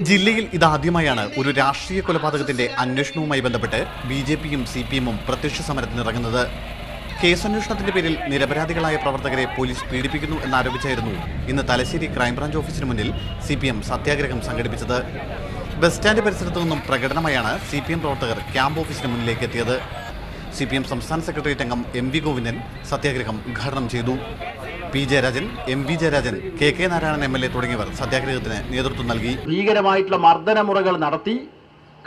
ജില്ലയിൽ ഇതാദ്യമായാണ് ഒരു രാഷ്ട്രീയ കൊലപാതകത്തിന്റെ അന്വേഷണവുമായി ബന്ധപ്പെട്ട് ബിജെപിയും സിപിഎമ്മും പ്രത്യക്ഷ സമരത്തിനിറങ്ങുന്നത്. കേസന്വേഷണത്തിന്റെ പേരിൽ നിരപരാധികളായ പ്രവർത്തകരെ പോലീസ് പീഡിപ്പിക്കുന്നു എന്നാരോപിച്ചായിരുന്നു ഇന്ന് തലശ്ശേരി ക്രൈംബ്രാഞ്ച് ഓഫീസിന് മുന്നിൽ സിപിഎം സത്യാഗ്രഹം സംഘടിപ്പിച്ചത്. ബസ് സ്റ്റാൻഡ് പരിസരത്തു നിന്നും പ്രകടനമായാണ് സിപിഎം പ്രവർത്തകർ ക്യാമ്പ് ഓഫീസിന് മുന്നിലേക്ക് എത്തിയത്. സിപിഎം സംസ്ഥാന സെക്രട്ടേറിയറ്റ് അംഗം എം വി ഗോവിന്ദൻ സത്യാഗ്രഹം ഉദ്ഘാടനം ചെയ്തു. P Jayarajan, M V Jayarajan, K K Narayanan M L A തുടങ്ങിയവർ സത്യാഗ്രഹത്തിന് നേതൃത്വം നൽകി. ഭീകരമായിട്ടുള്ള മർദ്ദനമുറകൾ നടത്തി,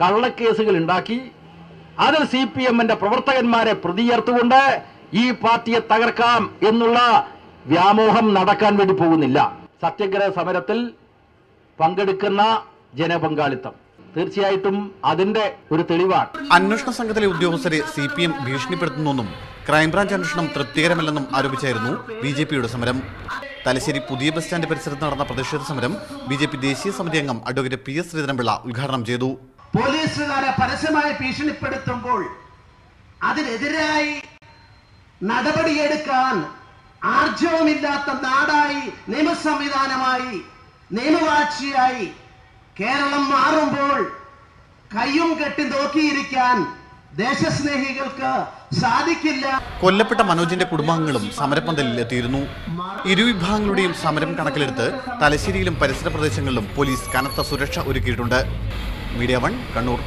കള്ളക്കേസുകൾ ഉണ്ടാക്കി, അതിൽ സിപിഎമ്മിന്റെ പ്രവർത്തകന്മാരെ പ്രതിയേർത്തുകൊണ്ട് ഈ പാർട്ടിയെ തകർക്കാം എന്നുള്ള വ്യാമോഹം നടക്കാൻ വേണ്ടി പോകുന്നില്ല. സത്യാഗ്രഹ സമരത്തിൽ പങ്കെടുക്കുന്ന ജനപങ്കാളിത്തം തീർച്ചയായിട്ടും അതിന്റെ ഒരു തെളിവാണ്. അന്വേഷണ സംഘത്തിലെ ഉദ്യോഗസ്ഥരെ സിപിഎം ഭീഷണിപ്പെടുത്തുന്നെന്നും ക്രൈംബ്രാഞ്ച് അന്വേഷണം തൃപ്തികരമല്ലെന്നും ആരോപിച്ചായിരുന്നു ബിജെപിയുടെ സമരം. തലശ്ശേരി പുതിയ ബസ് സ്റ്റാൻഡ് പരിസരത്ത് നടന്ന പ്രതിഷേധ സമരം ബിജെപി ദേശീയ സമിതി അംഗം അഡ്വക്കേറ്റ് പി എസ് ശ്രീധരൻപിള്ള ഉദ്ഘാടനം ചെയ്തു. പോലീസുകാരെ പരസ്യമായി ഭീഷണിപ്പെടുത്തുമ്പോൾ അതിനെതിരായി നടപടിയെടുക്കാൻ ആർജവമില്ലാത്ത നാടായി, നിയമ സംവിധാനമായി, നിയമവാഴ്ചയായി കേരളം മാറുമ്പോൾ കയ്യും കെട്ടി നോക്കിയിരിക്കാൻ ദേശസ്നേഹികൾക്ക് സാധിക്കില്ല. കൊല്ലപ്പെട്ട മനോജിന്റെ കുടുംബാംഗങ്ങളും സമരപന്തലിൽ എത്തിയിരുന്നു. ഇരുവിഭാഗങ്ങളുടെയും സമരം കണക്കിലെടുത്ത് തലശ്ശേരിയിലും പരിസര പ്രദേശങ്ങളിലും പോലീസ് കനത്ത സുരക്ഷ ഒരുക്കിയിട്ടുണ്ട്. മീഡിയ 1 കണ്ണൂർ.